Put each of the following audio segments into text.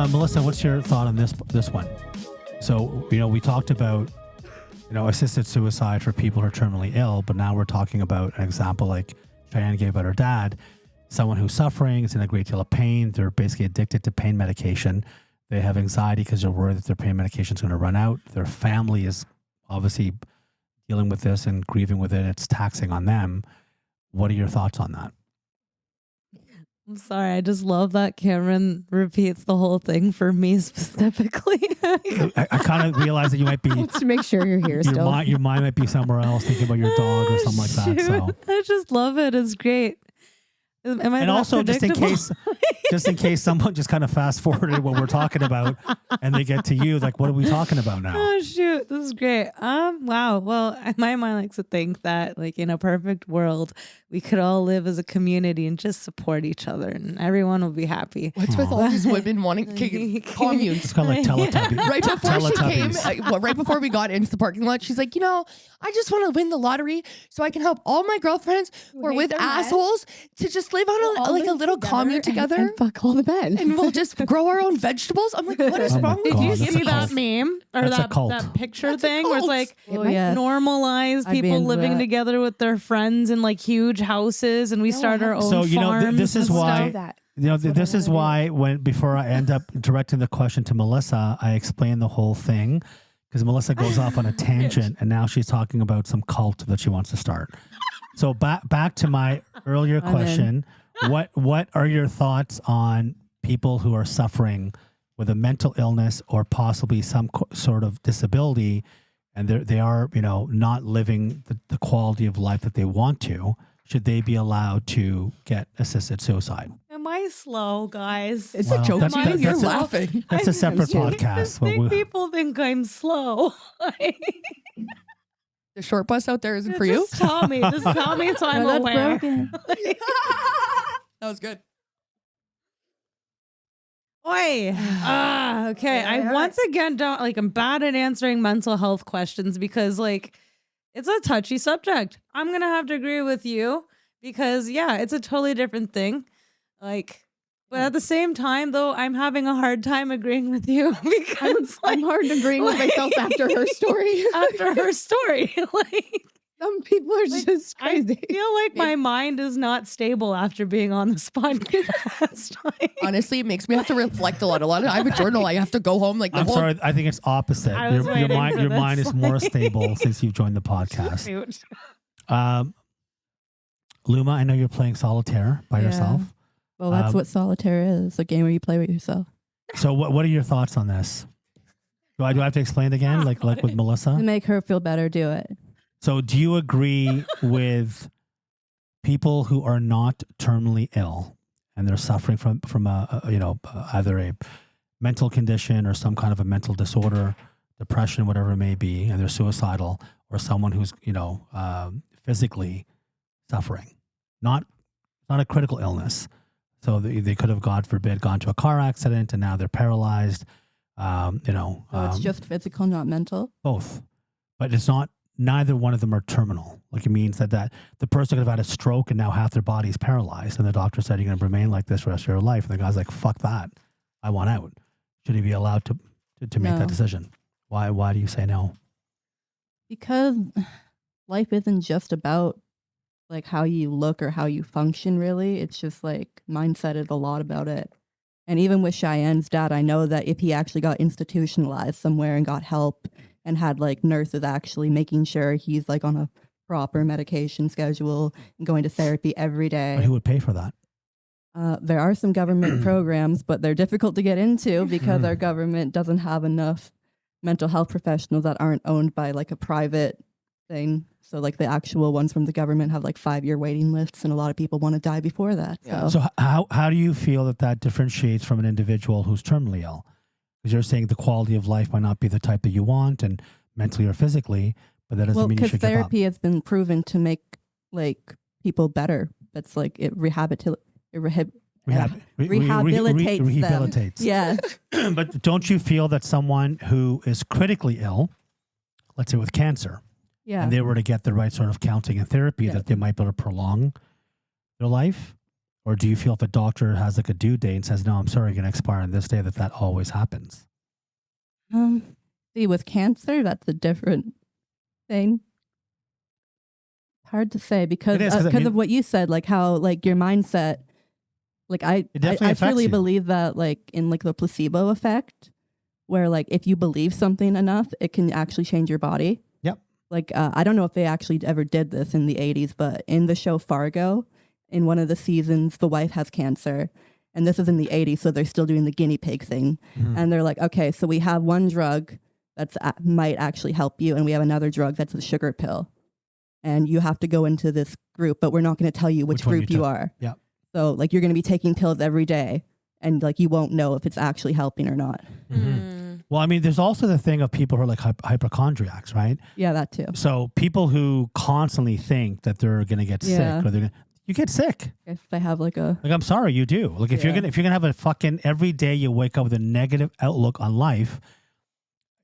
Melissa, what's your thought on this one? So, we talked about, assisted suicide for people who are terminally ill, but now we're talking about an example like Cheyenne gave about her dad, someone who's suffering, is in a great deal of pain. They're basically addicted to pain medication. They have anxiety because they're worried that their pain medication is going to run out. Their family is obviously dealing with this and grieving with it. It's taxing on them. What are your thoughts on that? I'm sorry. I just love that Cameron repeats the whole thing for me specifically. I kind of realize that you might be to make sure you're here still. Your mind might be somewhere else, thinking about your dog or something like that. So I just love it. It's great. Am I and also just in case someone just kind of fast forwarded what we're talking about and they get to you, like, what are we talking about now? Oh shoot, this is great. Wow. Well, my mind likes to think that, like, in a perfect world, we could all live as a community and just support each other, and everyone will be happy. What's with all these women wanting communes? It's kind of like Teletubbies. Right before she came, right before we got into the parking lot, she's like, I just want to win the lottery so I can help all my girlfriends who are with assholes to just live on a little commune together and fuck all the men, and we'll just grow our own vegetables. I'm like, what is wrong with you? Did you see that meme or that picture thing where it's like normalize people living together with their friends in like huge houses, and we start our own farms. This is why. This is why before I end up directing the question to Melissa, I explain the whole thing, because Melissa goes off on a tangent and now she's talking about some cult that she wants to start. So back to my earlier question, what are your thoughts on people who are suffering with a mental illness or possibly some sort of disability, and they are not living the quality of life that they want to? Should they be allowed to get assisted suicide? Am I slow, guys? It's a joke. You're laughing. That's a separate podcast. I think people think I'm slow. The short bus out there isn't for you? Just tell me so I'm aware. That was good. Oi. Okay. I once again I'm bad at answering mental health questions because it's a touchy subject. I'm going to have to agree with you because it's a totally different thing. But at the same time, though, I'm having a hard time agreeing with you because I'm hard agreeing with myself after her story. Some people are just crazy. I feel like my mind is not stable after being on this podcast. Honestly, it makes me have to reflect a lot. I have a journal. I have to go home. I'm sorry. I think it's opposite. Your mind is more stable since you've joined the podcast. Luma, I know you're playing solitaire by yourself. Well, that's what solitaire is, a game where you play with yourself. So what are your thoughts on this? Do I have to explain it again, like with Melissa? To make her feel better, do it. So do you agree with people who are not terminally ill and they're suffering from either a mental condition or some kind of a mental disorder, depression, whatever it may be, and they're suicidal, or someone who's physically suffering, not a critical illness? So they could have, God forbid, gone to a car accident and now they're paralyzed. So it's just physical, not mental? Both. But it's not, neither one of them are terminal. Like, it means that the person could have had a stroke and now half their body is paralyzed. And the doctor said, you're going to remain like this for the rest of your life. And the guy's like, fuck that. I want out. Should he be allowed to make that decision? Why do you say no? Because life isn't just about like how you look or how you function, really. It's just like mindset is a lot about it. And even with Cheyenne's dad, I know that if he actually got institutionalized somewhere and got help and had like nurses actually making sure he's like on a proper medication schedule and going to therapy every day. But who would pay for that? There are some government programs, but they're difficult to get into because our government doesn't have enough mental health professionals that aren't owned by like a private thing. So like the actual ones from the government have like 5-year waiting lists, and a lot of people want to die before that. Yeah. So how do you feel that differentiates from an individual who's terminally ill? Because you're saying the quality of life might not be the type that you want, and mentally or physically, but that doesn't mean you should give up. Therapy has been proven to make like people better. It's like it rehabilitates them. Yeah. But don't you feel that someone who is critically ill, let's say with cancer, and they were to get the right sort of counseling and therapy, that they might be able to prolong their life? Or do you feel if a doctor has like a due date and says, no, I'm sorry, you're going to expire on this day, that always happens? See, with cancer, that's a different thing. Hard to say because It is, 'cause I mean- of what you said, like how like your mindset. Like It I definitely affects truly you. believe that like in like the placebo effect, where like if you believe something enough, it can actually change your body. Yep. Like I don't know if they actually ever did this in the 80s, but in the show Fargo, in one of the seasons, the wife has cancer. And this is in the 80s, so they're still doing the guinea pig thing. Mhm. And they're like, okay, so we have one drug that's might actually help you, and we have another drug that's a sugar pill. And you have to go into this group, but we're not going to tell you which one group you you took. are. Yep. So like you're going to be taking pills every day, and like you won't know if it's actually helping or not. Mhm. Well, I mean, there's also the thing of people who are like hypochondriacs, right? Yeah, that too. So people who constantly think that they're going to get Yeah. sick, or you get sick. If they have like a Like, I'm sorry, you do. Like, if you're Yeah. gonna have a fucking every day you wake up with a negative outlook on life,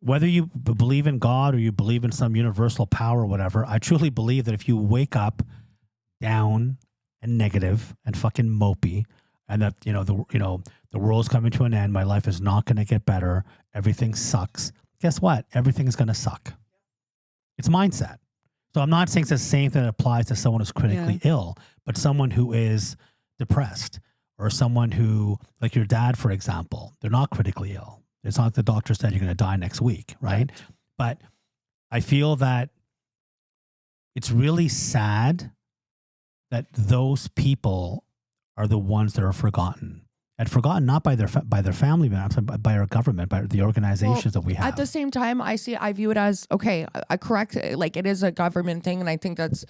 whether you believe in God or you believe in some universal power or whatever, I truly believe that if you wake up down and negative and fucking mopey, and that the world's coming to an end, my life is not going to get better, everything sucks. Guess what? Everything's going to suck. It's mindset. So I'm not saying it's the same thing that applies to someone who's critically ill, but someone who is depressed, or someone who, like your dad, for example, they're not critically ill. It's not like the doctor said you're going to die next week, right? But I feel that it's really sad that those people are the ones that are forgotten. And forgotten not by their family members, but by our government, by the organizations that we have. At the same time, I view it as, okay, I correct, like it is a government thing. And I think that's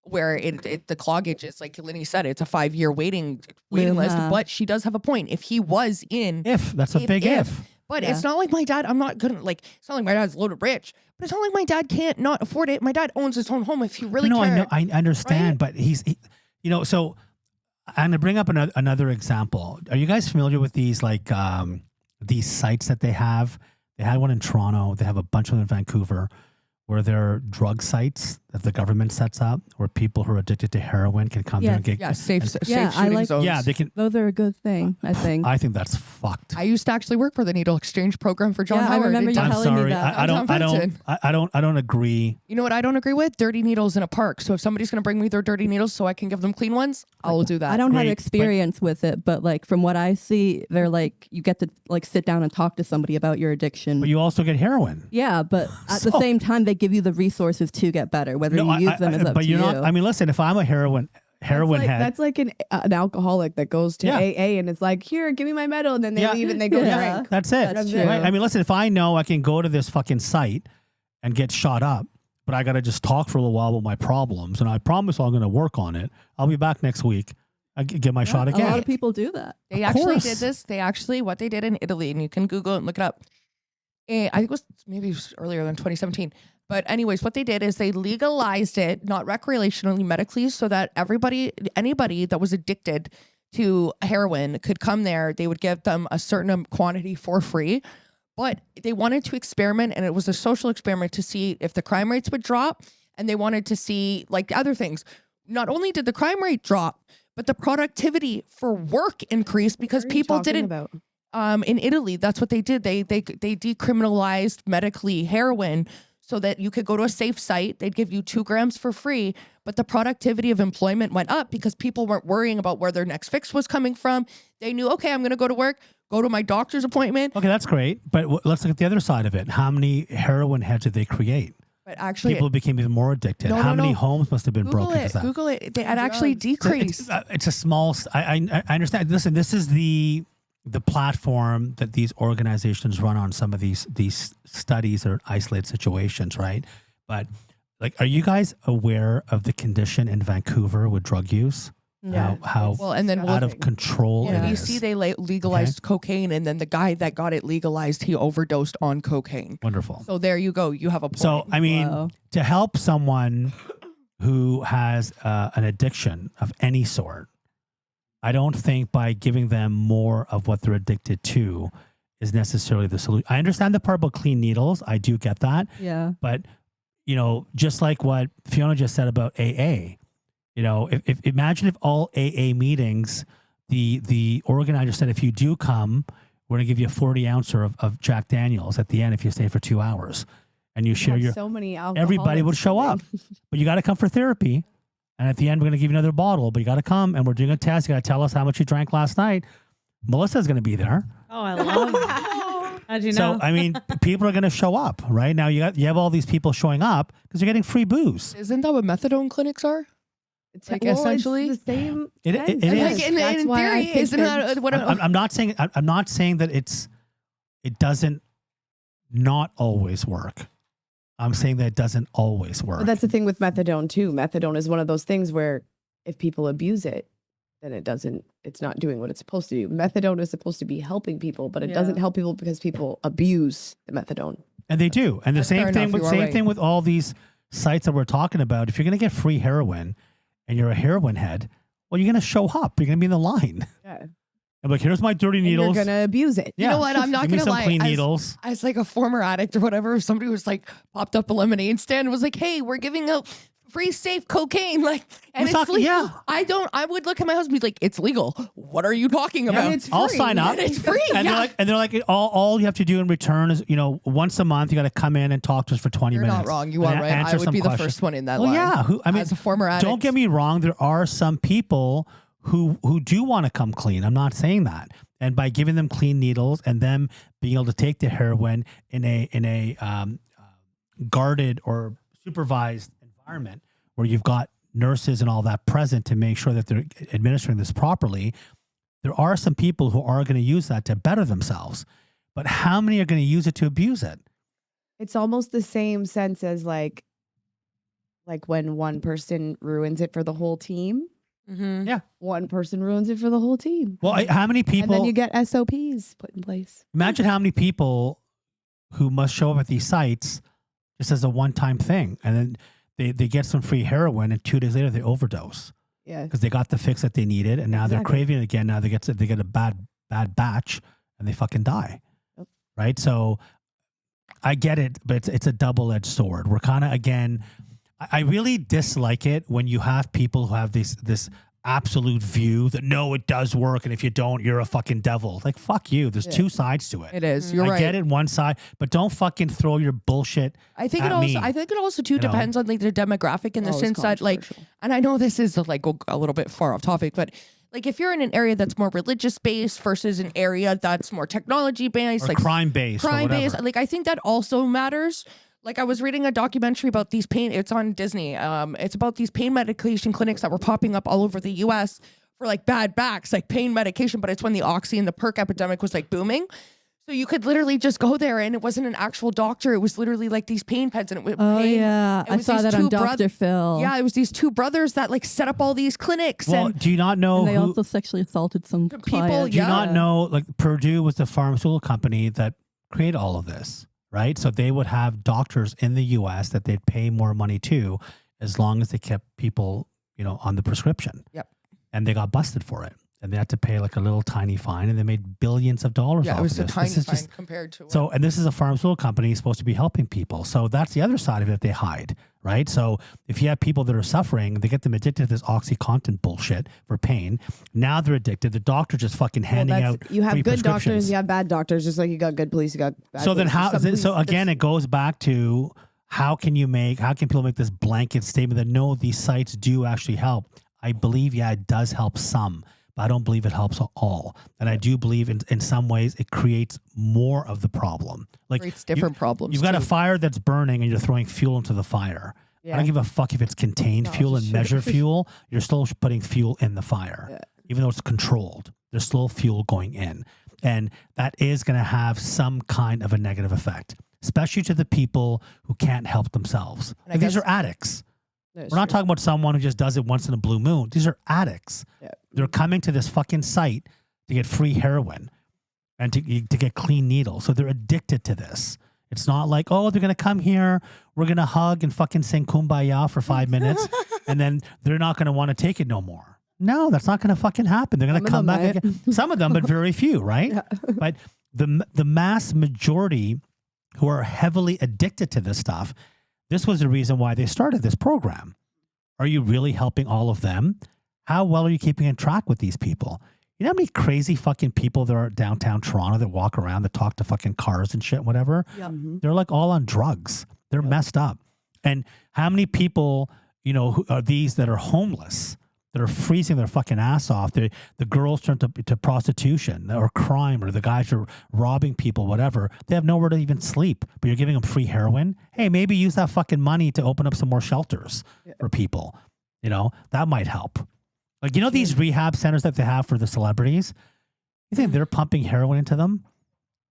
where the cloggage is, like Lenny said, it's a 5-year waiting list, but she does have a point. If he was in, that's a big if. But it's not like my dad, I'm not gonna like, it's not like my dad's loaded rich, but it's not like my dad can't not afford it. My dad owns his own home if he really cared. I understand, right? but so I'm gonna bring up another example. Are you guys familiar with these these sites that they have? They had one in Toronto. They have a bunch of them in Vancouver, where they're drug sites that the government sets up, where people who are addicted to heroin can come there and get safe I shooting like- zones. they can. those are a good thing, I think. I think that's fucked. I used to actually work for the needle exchange program for John Yeah, I Howard. remember you I'm telling me sorry. that. I don't agree. You know what I don't agree with? Dirty needles in a park. So if somebody's going to bring me their dirty needles so I can give them clean ones, I'll do that. I don't have Great, experience with it, but like from what I see, they're like you get to like sit down and talk to somebody about your addiction. But you also get heroin. Yeah, but at the So- same time, they give you the resources to get better. Whether you use them is up but to you're you. not. I mean, listen. If I'm a heroin head, That's like an alcoholic that goes to Yeah. AA and it's like, here, give me my medal. And then they Yeah. leave and they go Yeah. drink. that's it. That's true. Right? I mean, listen. If I know I can go to this fucking site and get shot up, but I got to just talk for a little while about my problems, and I promise I'm going to work on it. I'll be back next week. I get my shot A again. lot of people do that. They Of actually course. did this. What they did in Italy, and you can Google it and look it up. I think it was maybe earlier than 2017. But anyways, what they did is they legalized it, not recreationally, medically, so that anybody that was addicted to heroin could come there. They would give them a certain quantity for free. But they wanted to experiment, and it was a social experiment to see if the crime rates would drop. And they wanted to see like other things. Not only did the crime rate drop, but the productivity for work increased because What are you people talking didn't. about? In Italy, that's what they did. They decriminalized medically heroin so that you could go to a safe site. They'd give you 2 grams for free, but the productivity of employment went up because people weren't worrying about where their next fix was coming from. They knew, okay, I'm going to go to work, go to my doctor's appointment. Okay, that's great. But let's look at the other side of it. How many heroin heads did they create? But actually, People became even more addicted. No, How no, many no. homes must have been Google broken? it. Google it. They had actually decreased. It's a small. I understand. Listen, this is the platform that these organizations run on. Some of these studies or isolated situations, right? But like, are you guys aware of the condition in Vancouver with drug use? Yeah. How Well, and then out of control in it BC, is. they legalized cocaine, and then the guy that got it legalized, he overdosed on cocaine. Wonderful. So there you go. You have a point. So I mean, Wow. to help someone who has an addiction of any sort, I don't think by giving them more of what they're addicted to is necessarily the solution. I understand the part about clean needles. I do get that. Yeah. But, just like what Fiona just said about AA, You know, if imagine if all AA meetings, the organizer said, if you do come, we're going to give you a 40 ouncer of Jack Daniels at the end if you stay for 2 hours. And you share your, so many everybody would show up. But you got to come for therapy. And at the end, we're going to give you another bottle. But you got to come, and we're doing a test. You got to tell us how much you drank last night. Melissa's going to be there. Oh, I love it. How'd you know? So, I mean, people are going to show up, right? Now you have all these people showing up because you're getting free booze. Isn't that what methadone clinics are? It's Like, essentially- it's the same. It sense. is. Like in theory, isn't that what I'm not saying that it doesn't not always work. I'm saying that it doesn't always work. But that's the thing with methadone too. Methadone is one of those things where if people abuse it, then it's not doing what it's supposed to do. Methadone is supposed to be helping people, but it doesn't help people because people abuse the methadone. And they do. And the That's fair same thing enough, with you are right. with all these sites that we're talking about. If you're going to get free heroin and you're a heroin head, well, you're going to show up. You're going to be in the line. Yeah. I'm like, here's my dirty And needles. you're gonna abuse it. Yeah. You know what? I'm not Give me gonna some lie. clean As- needles. As like a former addict or whatever, if somebody was like popped up a lemonade stand and was like, "Hey, we're giving out free safe cocaine," like, and We're it's talking- legal. yeah. I would look at my husband and be like, "It's legal. What are you talking about?" And it's I'll free. sign up. And it's free. And yeah. they're like, all you have to do in return is, once a month, you got to come in and talk to us for 20 You're minutes. not wrong. You and are right. answer I would some be the questions. first one in that Well, line. yeah. As a former addict. Don't get me wrong. There are some people who do want to come clean. I'm not saying that. And by giving them clean needles and them being able to take the heroin in a guarded or supervised environment where you've got nurses and all that present to make sure that they're administering this properly, there are some people who are going to use that to better themselves. But how many are going to use it to abuse it? It's almost the same sense as like when one person ruins it for the whole team. Mm-hmm. Yeah. One person ruins it for the whole team. Well, how many And then people? you get SOPs put in place. Imagine how many people who must show up at these sites just as a one-time thing, and then they get some free heroin, and 2 days later they overdose Yeah. because they got the fix that they needed, and now they're Exactly. craving it again. Now they get a bad batch, and they fucking die. Yep. Right? So I get it, but it's a double-edged sword. We're kind of again. I really dislike it when you have people who have this absolute view that no, it does work, and if you don't, you're a fucking devil. Like, fuck you. There's two sides to it. It is. You're I right. get it, one side, but don't fucking throw your bullshit. I think at it also. me, I think it also too you know? depends on like the demographic in the Oh, it's sense that like, controversial. and I know this is like a little bit far off topic, but like if you're in an area that's more religious based versus an area that's more technology based, or like crime based, crime based, like I think that also matters. Like I was reading a documentary about these pain. It's on Disney. It's about these pain medication clinics that were popping up all over the U.S. for like bad backs, like pain medication. But it's when the oxy and the perk epidemic was like booming. So you could literally just go there, and it wasn't an actual doctor. It was literally like these pain peds, and it was Oh pain. yeah, It I was saw these that on two Dr. Phil. Yeah, it was these two brothers that like set up all these clinics Well, and do you not know and they who? also sexually assaulted some People, clients. Do you yeah. not know? Like Purdue was the pharmaceutical company that created all of this, right? So they would have doctors in the U.S. that they'd pay more money to, as long as they kept people, on the prescription. Yep. And they got busted for it, and they had to pay like a little tiny fine, and they made billions of dollars. Yeah, off it was of a this. tiny This is fine just- compared to So, and this is a pharmaceutical company supposed to be helping people. So that's the other side of it that they hide, right? So if you have people that are suffering, they get them addicted to this OxyContin bullshit for pain. Now they're addicted. The doctor just fucking handing out You have free good doctors, prescriptions. you have bad doctors, just like you got good police, you got bad So then police. how? Some police- So again, it goes back to how can people make this blanket statement that no, these sites do actually help? I believe, yeah, it does help some, but I don't believe it helps all. And I do believe in some ways it creates more of the problem. Like creates different problems. you've got a too. fire that's burning and you're throwing fuel into the fire. I Yeah. don't give a fuck if it's contained No, fuel it's and true. measured fuel. You're still putting fuel in the fire, Yeah. even though it's controlled. There's still fuel going in, and that is going to have some kind of a negative effect, especially to the people who can't help themselves. And I Like, these guess- are addicts. That's We're not true. talking about someone who just does it once in a blue moon. These are addicts. Yeah. They're coming to this fucking site to get free heroin and to get clean needles. So they're addicted to this. It's not like, oh, they're going to come here, we're going to hug and fucking sing Kumbaya for 5 minutes, and then they're not going to want to take it no more. No, that's not going to fucking happen. They're going to Some come of back them again. Some of them, but very few, right? Yeah. But the mass majority who are heavily addicted to this stuff, this was the reason why they started this program. Are you really helping all of them? How well are you keeping in track with these people? You know how many crazy fucking people there are downtown Toronto that walk around that talk to fucking cars and shit, whatever? Yep. They're like all on drugs. They're messed up. And how many people, you know, who are these that are homeless, that are freezing their fucking ass off? The girls turn to prostitution or crime, or the guys are robbing people, whatever. They have nowhere to even sleep, but you're giving them free heroin. Hey, maybe use that fucking money to open up some more shelters for people. You know, that might help. Like, you know, these rehab centers that they have for the celebrities, you think they're pumping heroin into them?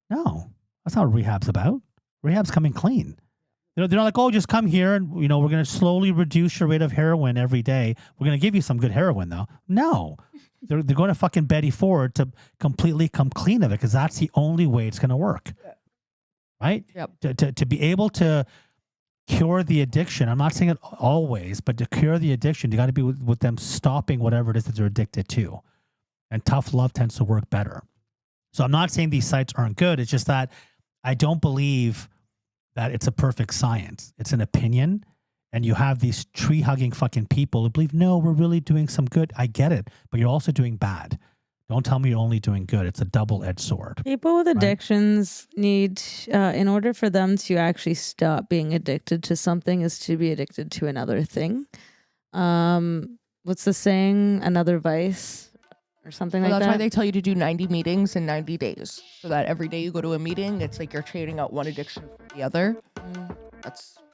No, that's not what rehab's about. Rehab's coming clean. They're not like, oh, just come here and, you know, we're going to slowly reduce your rate of heroin every day. We're going to give you some good heroin, though. No, they're going to fucking Betty Ford to completely come clean of it, because that's the only way it's going to work. Right? Yep. To be able to cure the addiction, I'm not saying it always, but to cure the addiction, you got to be with them stopping whatever it is that they're addicted to. And tough love tends to work better. So I'm not saying these sites aren't good. It's just that I don't believe that it's a perfect science. It's an opinion. And you have these tree-hugging fucking people who believe, no, we're really doing some good. I get it, but you're also doing bad. Don't tell me you're only doing good. It's a double-edged sword. People with addictions need, in order for them to actually stop being addicted to something, is to be addicted to another thing. What's the saying? Another vice or something like that? That's why they tell you to do 90 meetings in 90 days. So that every day you go to a meeting, it's like you're trading out one addiction for the other.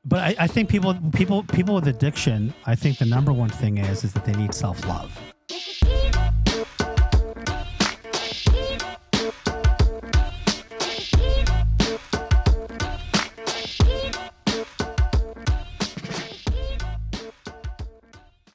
But I think people with addiction, I think the number one thing is that they need self-love.